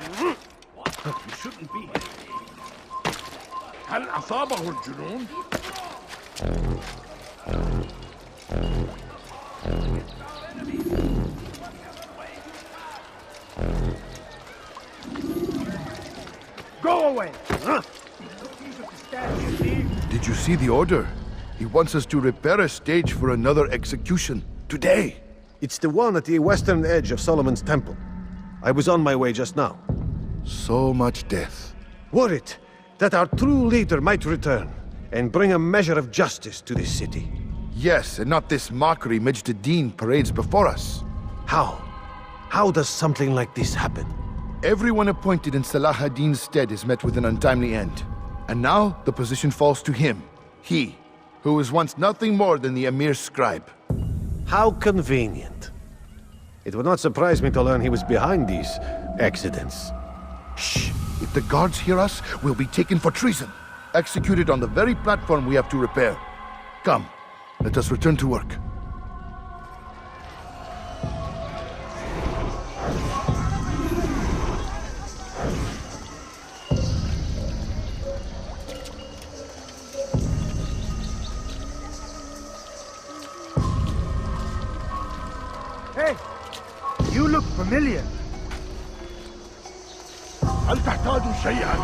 You shouldn't be here. هل أصابه الجنون؟ Go away! Did you see the order? He wants us to repair a stage for another execution. Today! It's the one at the western edge of Solomon's Temple. I was on my way just now. So much death. Worried that our true leader might return and bring a measure of justice to this city. Yes, and not this mockery Majd ad-Din parades before us. How? How does something like this happen? Everyone appointed in Salah ad-Din's stead is met with an untimely end. And now, the position falls to him. He, who was once nothing more than the Emir's scribe. How convenient. It would not surprise me to learn he was behind these accidents. Shh! If the guards hear us, we'll be taken for treason. Executed on the very platform we have to repair. Come, let us return to work. Hey! You look familiar. هل تحتاج شيئا؟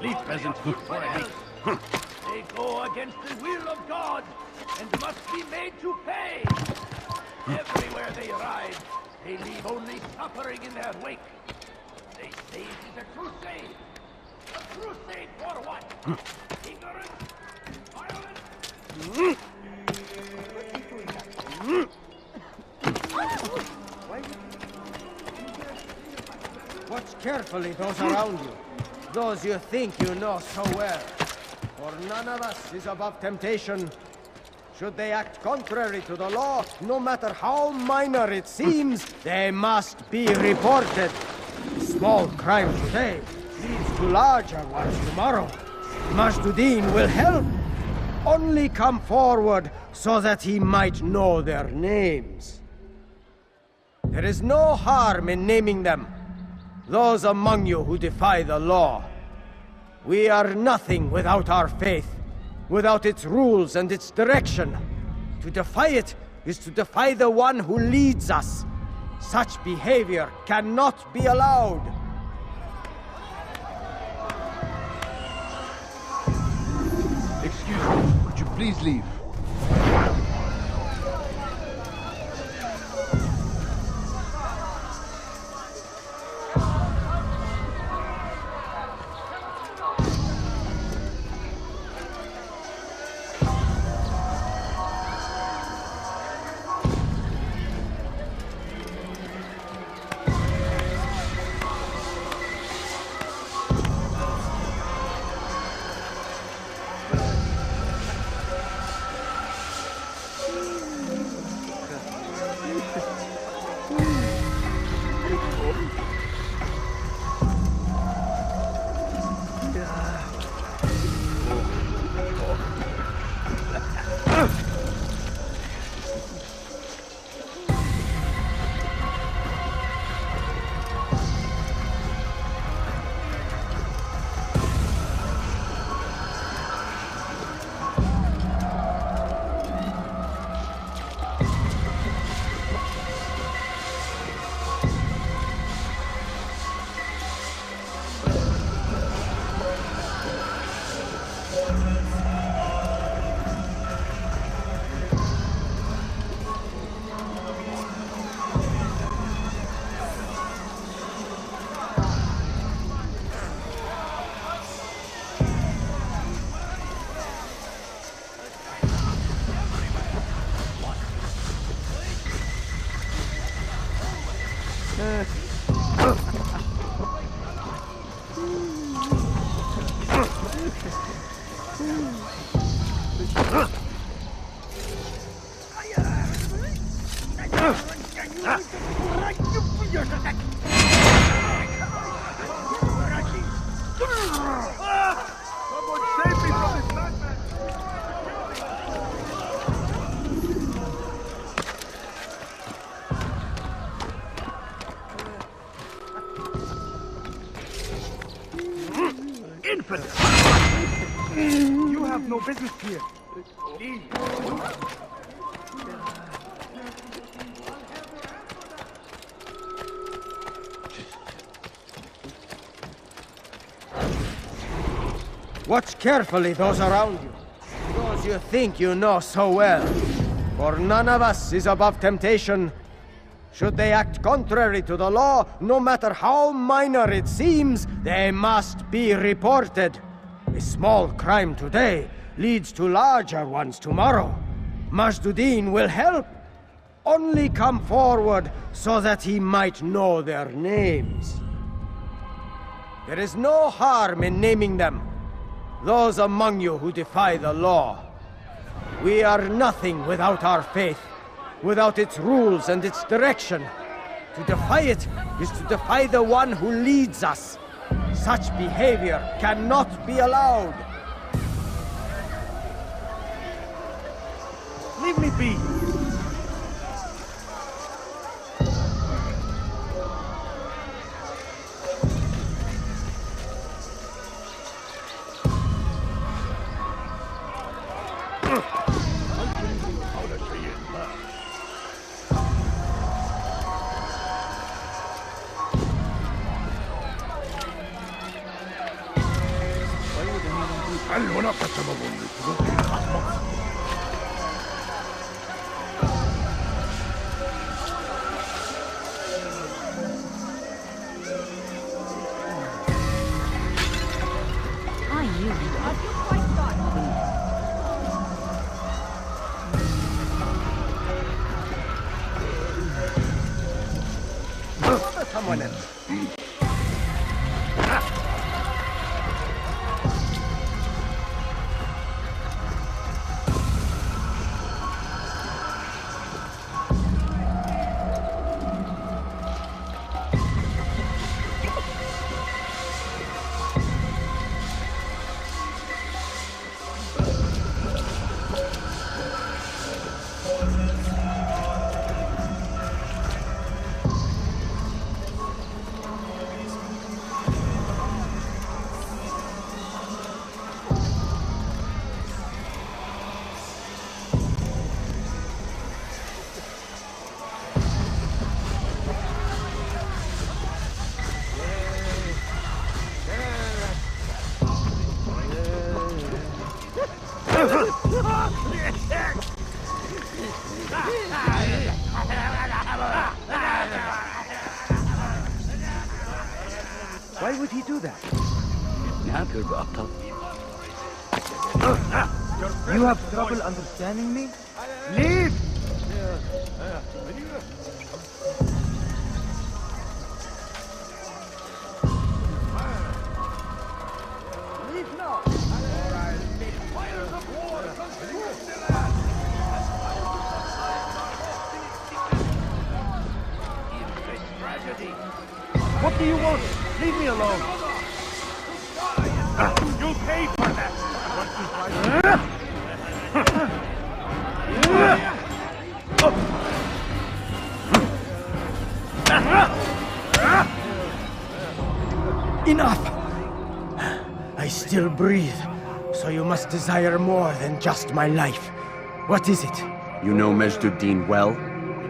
Leave peasants good for a hate. They go against the will of God and must be made to pay. Everywhere they ride, they leave only suffering in their wake. They say it is a crusade. A crusade for what? Ignorance? Violence? Watch carefully those around you. Those you think you know so well. For none of us is above temptation. Should they act contrary to the law, no matter how minor it seems, they must be reported. Small crime today leads to larger ones tomorrow. Majd ad-Din will help. Only come forward so that he might know their names. There is no harm in naming them. Those among you who defy the law. We are nothing without our faith, without its rules and its direction. To defy it is to defy the one who leads us. Such behavior cannot be allowed. Excuse me, could you please leave? Someone save me from this madman! Infidel! You have no business here. Leave. Watch carefully those around you. Those you think you know so well. For none of us is above temptation. Should they act contrary to the law, no matter how minor it seems, they must be reported. A small crime today leads to larger ones tomorrow. Majduddin will help. Only come forward so that he might know their names. There is no harm in naming them. Those among you who defy the law. We are nothing without our faith, without its rules and its direction. To defy it is to defy the one who leads us. Such behavior cannot be allowed. Leave me be. I knew you. Someone else. Why would he do that? You have trouble understanding me? Leave! Leave now! Fires of war confuse the land! In this tragedy, What do you want? Leave me alone! you'll pay for that! Enough! I still breathe, so you must desire more than just my life. What is it? You know Majduddin well?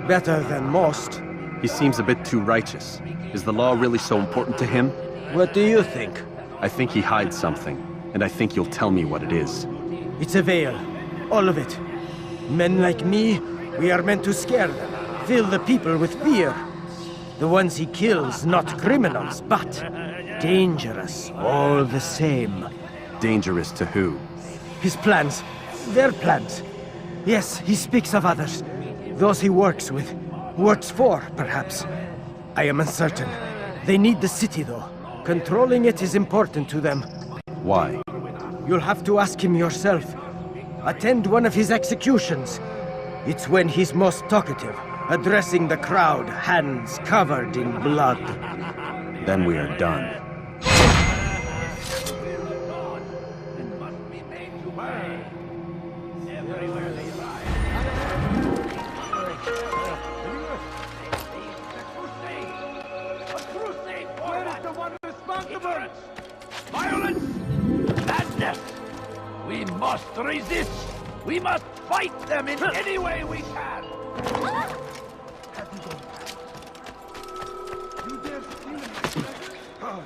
Better than most. He seems a bit too righteous. Is the law really so important to him? What do you think? I think he hides something, and I think you'll tell me what it is. It's a veil. All of it. Men like me, we are meant to scare them, fill the people with fear. The ones he kills, not criminals, but dangerous all the same. Dangerous to who? His plans, their plans. Yes, he speaks of others. Those he works with, works for, perhaps. I am uncertain. They need the city, though. Controlling it is important to them. Why? You'll have to ask him yourself. Attend one of his executions. It's when he's most talkative, addressing the crowd, hands covered in blood. Then we are done. And must be made to pay. Everywhere they ride. A crusade for Where is the one responsible? Violence! Madness! We must resist! We must fight them in any way we can! You dare see me? Oh,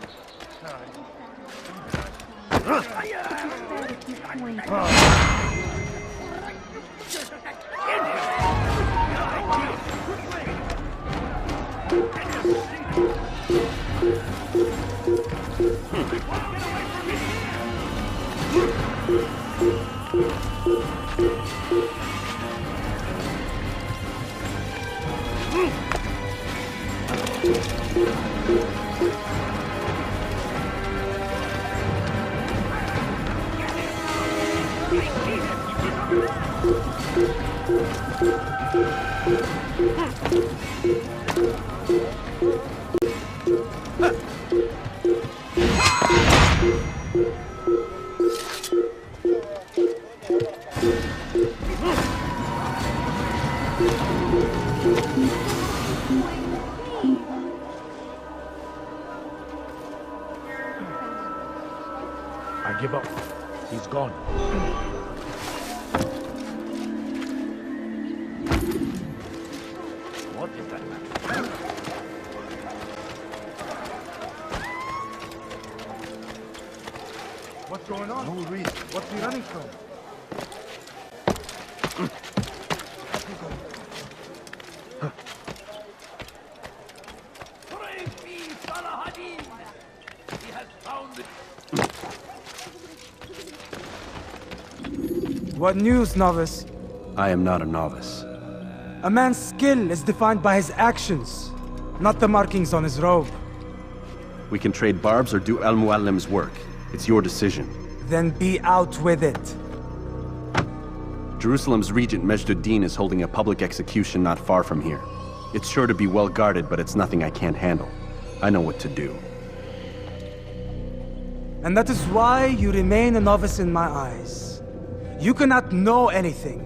I give up. He's gone. What is that man? what's going on? No reason. What's he running from? Praise be Salahadin! He has found it. What news, novice? I am not a novice. A man's skill is defined by his actions, not the markings on his robe. We can trade barbs or do Al-Muallim's work. It's your decision. Then be out with it. Jerusalem's regent Majd-ud-Din is holding a public execution not far from here. It's sure to be well guarded, but it's nothing I can't handle. I know what to do. And that is why you remain a novice in my eyes. You cannot know anything,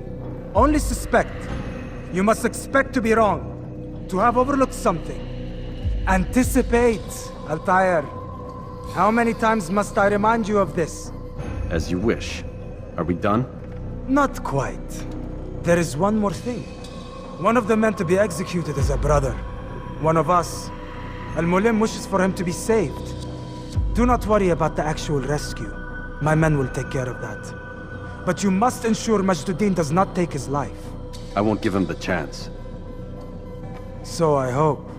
only suspect. You must expect to be wrong, to have overlooked something. Anticipate, Altair. How many times must I remind you of this? As you wish. Are we done? Not quite. There is one more thing. One of the men to be executed is a brother. One of us. Al-Mulim wishes for him to be saved. Do not worry about the actual rescue. My men will take care of that. But you must ensure Majd-ud-Din does not take his life. I won't give him the chance. So I hope.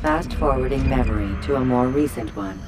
Fast-forwarding memory to a more recent one.